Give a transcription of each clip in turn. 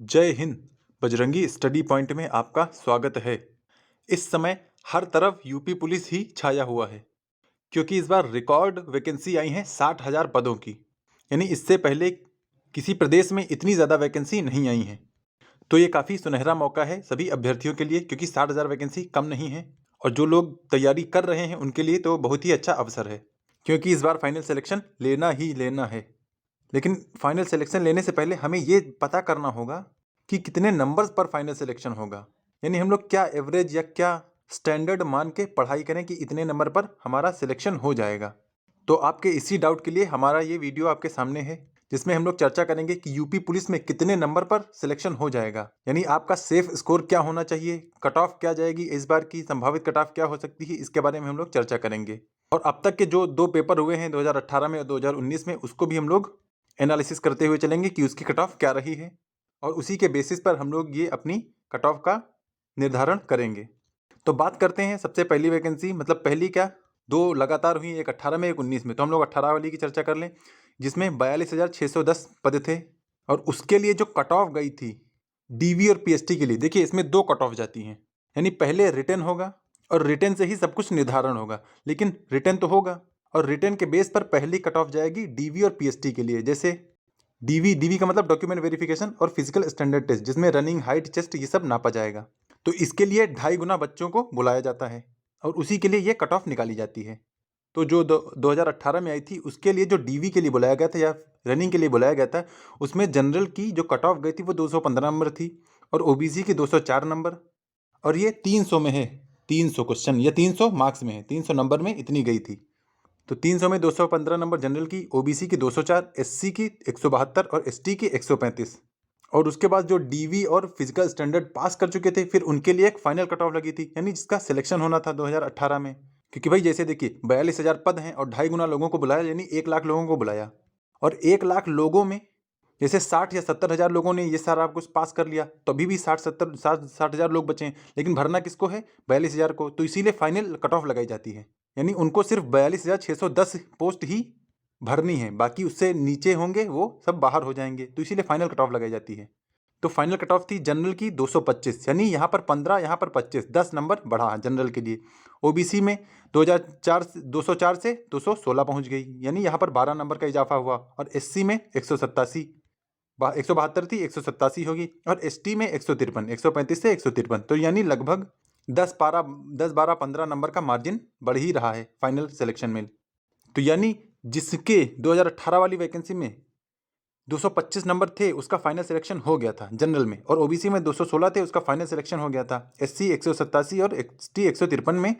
जय Hind. Bajrangi study point में आपका स्वागत है। इस समय हर तरफ यूपी पुलिस ही छाया हुआ है, क्योंकि इस बार रिकॉर्ड वैकेंसी आई हैं 60,000 पदों की। यानी इससे पहले किसी प्रदेश में इतनी ज़्यादा वैकेंसी नहीं आई हैं। तो ये काफ़ी सुनहरा मौका है सभी अभ्यर्थियों के लिए, क्योंकि 60,000 वैकेंसी कम नहीं है। और जो लोग तैयारी कर रहे हैं उनके लिए तो बहुत ही अच्छा अवसर है, क्योंकि इस बार फाइनल सिलेक्शन लेना ही लेना है। लेकिन फाइनल सिलेक्शन लेने से पहले हमें ये पता करना होगा कि कितने नंबर्स पर फाइनल सिलेक्शन होगा। यानी हम लोग क्या एवरेज या क्या स्टैंडर्ड मान के पढ़ाई करें कि इतने नंबर पर हमारा सिलेक्शन हो जाएगा। तो आपके इसी डाउट के लिए हमारा ये वीडियो आपके सामने है, जिसमें हम लोग चर्चा करेंगे कि यूपी पुलिस में कितने नंबर पर सिलेक्शन हो जाएगा। यानी आपका सेफ स्कोर क्या होना चाहिए, कट ऑफ क्या जाएगी, इस बार की संभावित कट ऑफ क्या हो सकती है, इसके बारे में हम लोग चर्चा करेंगे। और अब तक के जो 2 पेपर हुए हैं 2018 में और 2019 में, उसको भी हम लोग एनालिसिस करते हुए चलेंगे कि उसकी कट ऑफ क्या रही है, और उसी के बेसिस पर हम लोग ये अपनी कट ऑफ का निर्धारण करेंगे। तो बात करते हैं सबसे पहली वैकेंसी, मतलब पहली क्या, 2 लगातार हुई, एक 18 में एक 19 में। तो हम लोग 18 वाली की चर्चा कर लें, जिसमें 42,610 पद थे। और उसके लिए जो कट ऑफ गई थी डीवी और पीएसटी के लिए, देखिए इसमें 2 कट ऑफ जाती हैं। यानी पहले रिटन होगा और रिटन से ही सब कुछ निर्धारण होगा, लेकिन रिटन तो होगा और रिटन के बेस पर पहली कट ऑफ जाएगी डीवी और पीएसटी के लिए। जैसे डीवी का मतलब डॉक्यूमेंट वेरिफिकेशन और फिजिकल स्टैंडर्ड टेस्ट, जिसमें रनिंग, हाइट, चेस्ट ये सब नापा जाएगा। तो इसके लिए 2.5 गुना बच्चों को बुलाया जाता है और उसी के लिए ये कट ऑफ निकाली जाती है। तो जो 2018 में आई थी, उसके लिए जो डीवी के लिए बुलाया गया था या रनिंग के लिए बुलाया गया था, उसमें जनरल की जो कट ऑफ गई थी वो 215 नंबर थी और ओबीसी की 204 नंबर। और ये 300 में है, 300 क्वेश्चन या 300 मार्क्स में है, 300 नंबर में इतनी गई थी। तो 300 में 215 नंबर जनरल की, ओबीसी की 204, एससी की 172 और एसटी की 135। और उसके बाद जो डीवी और फिजिकल स्टैंडर्ड पास कर चुके थे, फिर उनके लिए एक फाइनल कट ऑफ लगी थी, यानी जिसका सिलेक्शन होना था 2018 में। क्योंकि भाई जैसे देखिए 42,000 पद हैं और 2.5 गुना लोगों को बुलाया, यानी 1 लाख लोगों को बुलाया। और 1 लाख लोगों में जैसे 60 या 70,000 लोगों ने ये सारा कुछ पास कर लिया, तो अभी भी 60-70 लोग बचे हैं, लेकिन भरना किसको है, 42,000 को। तो इसीलिए फाइनल कट ऑफ लगाई जाती है। यानी उनको सिर्फ 42,610 पोस्ट ही भरनी है, बाकी उससे नीचे होंगे वो सब बाहर हो जाएंगे, तो इसीलिए फाइनल कट ऑफ लगाई जाती है। तो फाइनल कट ऑफ थी जनरल की 225, यानी यहाँ पर 15, यहाँ पर 25, 10 नंबर बढ़ा जनरल के लिए। ओबीसी में 204 से 216 पहुँच गई, यानी यहाँ पर 12 नंबर का इजाफा हुआ। और एससी में 187, 172 थी 187 होगी। और एसटी में 153, 135 से 153, तो यानी लगभग 10-12-15 नंबर का मार्जिन बढ़ ही रहा है फाइनल सिलेक्शन में। तो यानी जिसके 2018 वाली वैकेंसी में 225 नंबर थे, उसका फाइनल सिलेक्शन हो गया था जनरल में, और ओबीसी में 216 थे, उसका फाइनल सिलेक्शन हो गया था। एससी 187 और एसटी 153 में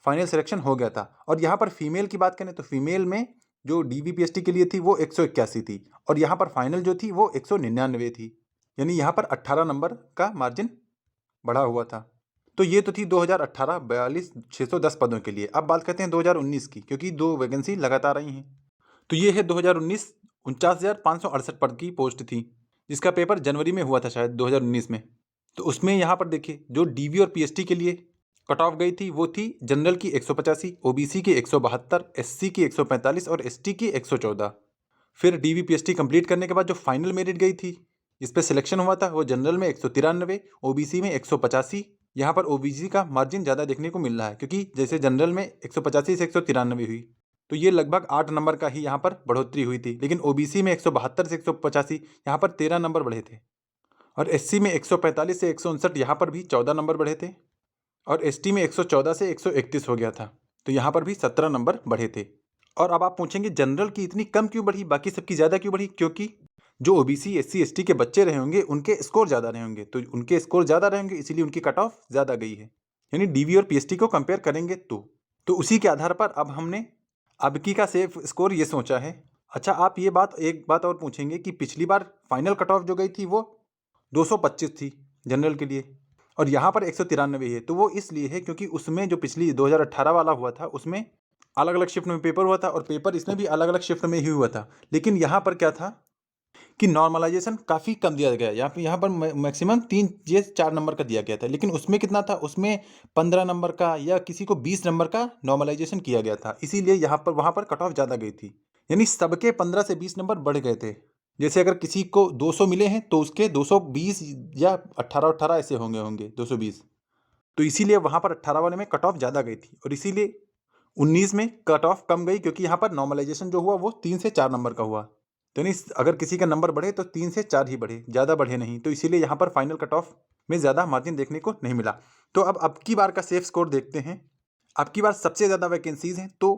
फाइनल सिलेक्शन हो गया था। और यहाँ पर फीमेल की बात करें तो फीमेल में जो डीबीपीएसटी के लिए थी वो 181 थी, और यहाँ पर फाइनल जो थी वो 199 थी, यानी यहाँ पर 18 नंबर का मार्जिन बढ़ा हुआ था। तो ये तो थी 2018 42,610 पदों के लिए। अब बात करते हैं 2019 की, क्योंकि 2 वैकेंसी लगातार आई हैं। तो ये है 2019, 49,568 पद की पोस्ट थी, जिसका पेपर जनवरी में हुआ था शायद 2019 में। तो उसमें यहाँ पर देखिए जो डीवी और पीएसटी के लिए कट ऑफ गई थी वो थी जनरल की 185, ओबीसी की 172, एससी की 145 और एसटी की 114। फिर डीवी पीएसटी कंप्लीट करने के बाद जो फाइनल मेरिट गई थी, इस पर सिलेक्शन हुआ था, वो जनरल में 193, ओबीसी में 185। यहाँ पर ओबीसी का मार्जिन ज़्यादा देखने को मिल रहा है, क्योंकि जैसे जनरल में 185 से 193 हुई, तो ये लगभग 8 नंबर का ही यहाँ पर बढ़ोतरी हुई थी। लेकिन ओबीसी में 172 से 185, यहाँ पर 13 नंबर बढ़े थे। और एससी में 145 से 159, यहाँ पर भी 14 नंबर बढ़े थे। और एसटी में 114 से 131 हो गया था, तो यहाँ पर भी 17 नंबर बढ़े थे। और अब आप पूछेंगे जनरल की इतनी कम क्यों बढ़ी, बाकी सबकी ज़्यादा क्यों बढ़ी? क्योंकि जो ओबीसी, एससी, एसटी के बच्चे रहे होंगे उनके स्कोर ज़्यादा रहे होंगे, तो उनके स्कोर ज़्यादा रहेंगे, इसीलिए उनकी कट ऑफ ज़्यादा गई है। यानी डीवी और पीएसटी को कंपेयर करेंगे तो उसी के आधार पर अब हमने अब की का सेफ स्कोर ये सोचा है। अच्छा, आप एक बात और पूछेंगे कि पिछली बार फाइनल कट ऑफ जो गई थी वो 225 थी जनरल के लिए, और यहाँ पर 193 है। तो वो इसलिए है क्योंकि उसमें जो पिछली 2018 वाला हुआ था उसमें अलग अलग शिफ्ट में पेपर हुआ था, और पेपर इसमें भी अलग अलग शिफ्ट में ही हुआ था। लेकिन यहाँ पर क्या था कि नॉर्मलाइजेशन काफ़ी कम दिया गया। यहाँ पर मैक्सिमम 3 या 4 नंबर का दिया गया था, लेकिन उसमें कितना था, उसमें 15 नंबर का या किसी को 20 नंबर का नॉर्मलाइजेशन किया गया था, इसीलिए वहाँ पर कट ऑफ ज़्यादा गई थी। यानी सबके 15 से 20 नंबर बढ़ गए थे। जैसे अगर किसी को 200 मिले हैं तो उसके 220 या 18 ऐसे होंगे 220। तो इसीलिए वहाँ पर 18 वाले में कट ऑफ ज़्यादा गई थी और इसीलिए 19 में कट ऑफ कम गई, क्योंकि यहाँ पर नॉर्मलाइजेशन जो हुआ वो 3 से 4 नंबर का हुआ। तो यानी अगर किसी का नंबर बढ़े तो 3 से 4 ही बढ़े, ज़्यादा बढ़े नहीं। तो इसीलिए यहाँ पर फाइनल कट ऑफ में ज़्यादा मार्जिन देखने को नहीं मिला। तो अब की बार का सेफ स्कोर देखते हैं। अब की बार सबसे ज़्यादा वैकेंसीज हैं तो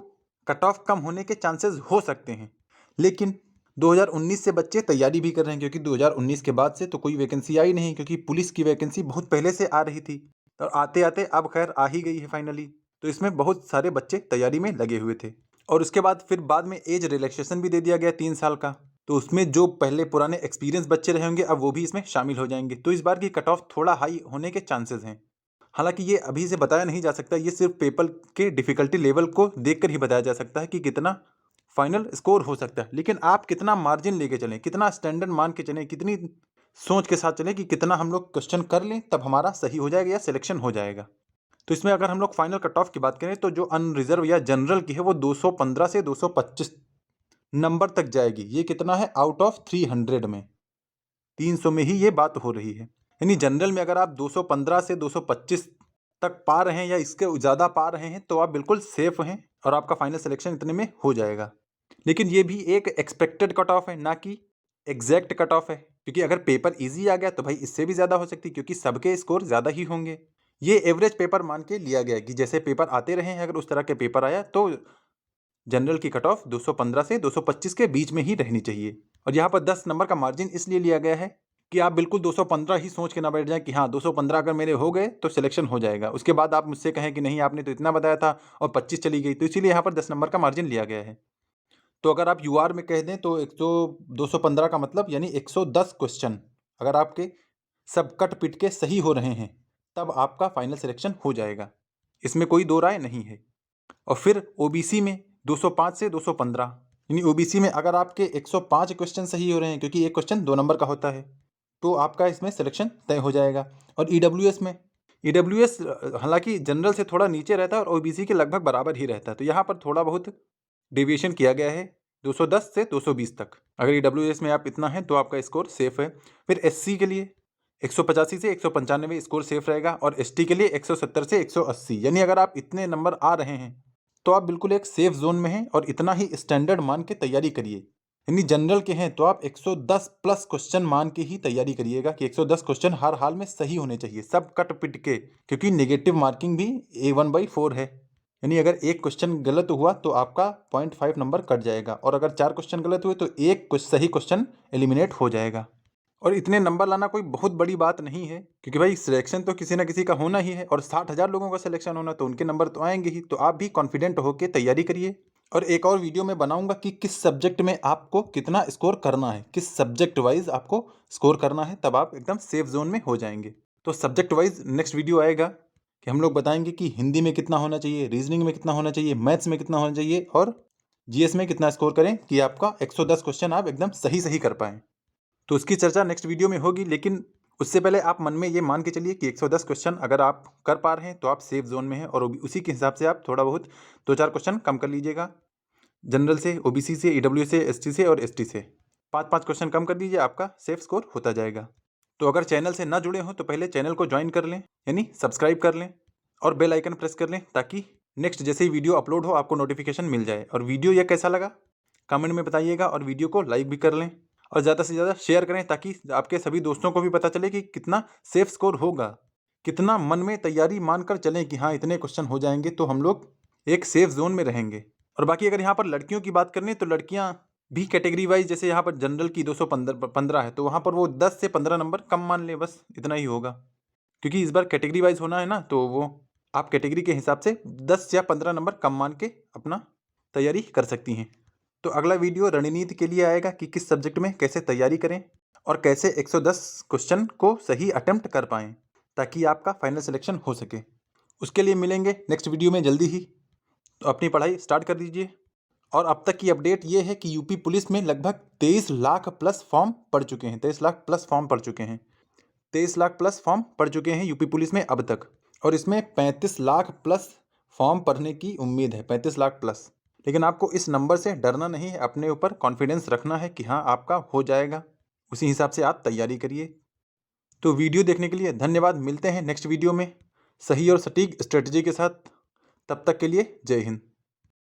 कट ऑफ कम होने के चांसेस हो सकते हैं, लेकिन 2019 से बच्चे तैयारी भी कर रहे हैं, क्योंकि 2019 के बाद से तो कोई वैकेंसी आई नहीं, क्योंकि पुलिस की वैकेंसी बहुत पहले से आ रही थी और आते आते अब खैर आ ही गई है फाइनली। तो इसमें बहुत सारे बच्चे तैयारी में लगे हुए थे और उसके बाद फिर बाद में एज रिलैक्सेशन भी दे दिया गया 3 साल का। तो उसमें जो पहले पुराने एक्सपीरियंस बच्चे रहे होंगे अब वो भी इसमें शामिल हो जाएंगे। तो इस बार की कट ऑफ थोड़ा हाई होने के चांसेस हैं। हालांकि ये अभी से बताया नहीं जा सकता, ये सिर्फ पेपर के डिफिकल्टी लेवल को देखकर ही बताया जा सकता है कि कितना फाइनल स्कोर हो सकता है। लेकिन आप कितना मार्जिन लेके चलें, कितना स्टैंडर्ड मान के चलें, कितनी सोच के साथ चलें कि कितना हम लोग क्वेश्चन कर लें तब हमारा सही हो जाएगा या सिलेक्शन हो जाएगा। तो इसमें अगर हम लोग फाइनल कट ऑफ की बात करें तो जो अनरिजर्व या जनरल की है वो 215 से 225 नंबर तक जाएगी। ये कितना है आउट ऑफ 300 में, 300 में ही ये बात हो रही है। यानी जनरल में अगर आप 215 से 225 तक पा रहे हैं या इसके ज़्यादा पा रहे हैं तो आप बिल्कुल सेफ हैं और आपका फाइनल सिलेक्शन इतने में हो जाएगा। लेकिन ये भी एक एक्सपेक्टेड कट ऑफ है, ना कि एग्जैक्ट कट ऑफ है, क्योंकि अगर पेपर इजी आ गया तो भाई इससे भी ज़्यादा हो सकती है, क्योंकि सबके स्कोर ज़्यादा ही होंगे। ये एवरेज पेपर मान के लिया गया है कि जैसे पेपर आते रहे हैं, अगर उस तरह के पेपर आया तो जनरल की कट ऑफ 215 से 225 के बीच में ही रहनी चाहिए। और यहाँ पर 10 नंबर का मार्जिन इसलिए लिया गया है कि आप बिल्कुल 215 ही सोच के ना बैठ जाएं कि हाँ 215 अगर मेरे हो गए तो सिलेक्शन हो जाएगा, उसके बाद आप मुझसे कहें कि नहीं आपने तो इतना बताया था और 25 चली गई। तो इसीलिए यहाँ पर 10 नंबर का मार्जिन लिया गया है। तो अगर आप यूआर में कह दें तो 215 का मतलब यानी 110 क्वेश्चन अगर आपके सब कट पिट के सही हो रहे हैं तब आपका फाइनल सिलेक्शन हो जाएगा, इसमें कोई दो राय नहीं है। और फिर ओबीसी में 205 से 215, यानी ओबीसी में अगर आपके 105 क्वेश्चन सही हो रहे हैं, क्योंकि एक क्वेश्चन 2 नंबर का होता है, तो आपका इसमें सिलेक्शन तय हो जाएगा। और ईडब्ल्यूएस में, ईडब्ल्यूएस हालांकि जनरल से थोड़ा नीचे रहता है और ओबीसी के लगभग बराबर ही रहता है, तो यहाँ पर थोड़ा बहुत डेविएशन किया गया है 210 से 220 तक। अगर ईडब्ल्यूएस में आप इतना है तो आपका स्कोर सेफ है। फिर एससी के लिए 185 से 195 स्कोर सेफ रहेगा और एसटी के लिए 170 से 180, यानी अगर आप इतने नंबर आ रहे हैं तो आप बिल्कुल एक सेफ जोन में हैं और इतना ही स्टैंडर्ड मान के तैयारी करिए। यानी जनरल के हैं तो आप 110 प्लस क्वेश्चन मान के ही तैयारी करिएगा कि 110 क्वेश्चन हर हाल में सही होने चाहिए, सब कट पिट के, क्योंकि नेगेटिव मार्किंग भी A1/4 है। यानी अगर एक क्वेश्चन गलत हुआ तो आपका 0.5 नंबर कट जाएगा और अगर 4 क्वेश्चन गलत हुए तो एक सही क्वेश्चन एलिमिनेट हो जाएगा। और इतने नंबर लाना कोई बहुत बड़ी बात नहीं है, क्योंकि भाई सिलेक्शन तो किसी ना किसी का होना ही है और 60,000 लोगों का सिलेक्शन होना तो उनके नंबर तो आएंगे ही। तो आप भी कॉन्फिडेंट होकर तैयारी करिए। और एक और वीडियो में बनाऊंगा कि किस सब्जेक्ट में आपको कितना स्कोर करना है, किस सब्जेक्ट वाइज आपको स्कोर करना है, तब आप एकदम सेफ जोन में हो जाएंगे। तो सब्जेक्ट वाइज नेक्स्ट वीडियो आएगा कि हम लोग बताएंगे कि हिंदी में कितना होना चाहिए, रीजनिंग में कितना होना चाहिए, मैथ्स में कितना होना चाहिए और जीएस में कितना स्कोर करें कि आपका 110 क्वेश्चन आप एकदम सही सही कर पाएँ। तो उसकी चर्चा नेक्स्ट वीडियो में होगी, लेकिन उससे पहले आप मन में ये मान के चलिए कि 110 क्वेश्चन अगर आप कर पा रहे हैं तो आप सेफ जोन में हैं और उसी के हिसाब से आप थोड़ा बहुत 2-4 क्वेश्चन कम कर लीजिएगा। जनरल से, ओबीसी से, ईडब्ल्यू से, एसटी से और एसटी से 5-5 क्वेश्चन कम कर दीजिए, आपका सेफ स्कोर होता जाएगा। तो अगर चैनल से ना जुड़े हों तो पहले चैनल को ज्वाइन कर लें, यानी सब्सक्राइब कर लें और बेल आइकन प्रेस कर लें, ताकि नेक्स्ट जैसे ही वीडियो अपलोड हो आपको नोटिफिकेशन मिल जाए। और वीडियो यह कैसा लगा कमेंट में बताइएगा और वीडियो को लाइक भी कर लें और ज़्यादा से ज़्यादा शेयर करें, ताकि आपके सभी दोस्तों को भी पता चले कि कितना सेफ स्कोर होगा, कितना मन में तैयारी मानकर चलें कि हाँ इतने क्वेश्चन हो जाएंगे तो हम लोग एक सेफ जोन में रहेंगे। और बाकी अगर यहाँ पर लड़कियों की बात करें तो लड़कियाँ भी कैटेगरी वाइज, जैसे यहाँ पर जनरल की 215 है तो वहाँ पर वो 10 से 15 नंबर कम मान लें, बस इतना ही होगा, क्योंकि इस बार कैटेगरी वाइज होना है ना, तो वो आप कैटेगरी के हिसाब से 10 या 15 नंबर कम मान के अपना तैयारी कर सकती हैं। तो अगला वीडियो रणनीति के लिए आएगा कि किस सब्जेक्ट में कैसे तैयारी करें और कैसे 110 क्वेश्चन को सही अटेम्प्ट कर पाएँ ताकि आपका फाइनल सिलेक्शन हो सके। उसके लिए मिलेंगे नेक्स्ट वीडियो में जल्दी ही। तो अपनी पढ़ाई स्टार्ट कर दीजिए। और अब तक की अपडेट ये है कि यूपी पुलिस में लगभग 23 लाख प्लस फॉर्म पड़ चुके हैं, 23 लाख प्लस फॉर्म पड़ चुके हैं, 23 लाख प्लस फॉर्म पड़ चुके हैं यूपी पुलिस में अब तक। और इसमें 35 लाख प्लस फॉर्म पढ़ने की उम्मीद है, 35 लाख प्लस। लेकिन आपको इस नंबर से डरना नहीं है, अपने ऊपर कॉन्फिडेंस रखना है कि हाँ आपका हो जाएगा। उसी हिसाब से आप तैयारी करिए। तो वीडियो देखने के लिए धन्यवाद। मिलते हैं नेक्स्ट वीडियो में सही और सटीक स्ट्रेटजी के साथ। तब तक के लिए जय हिंद।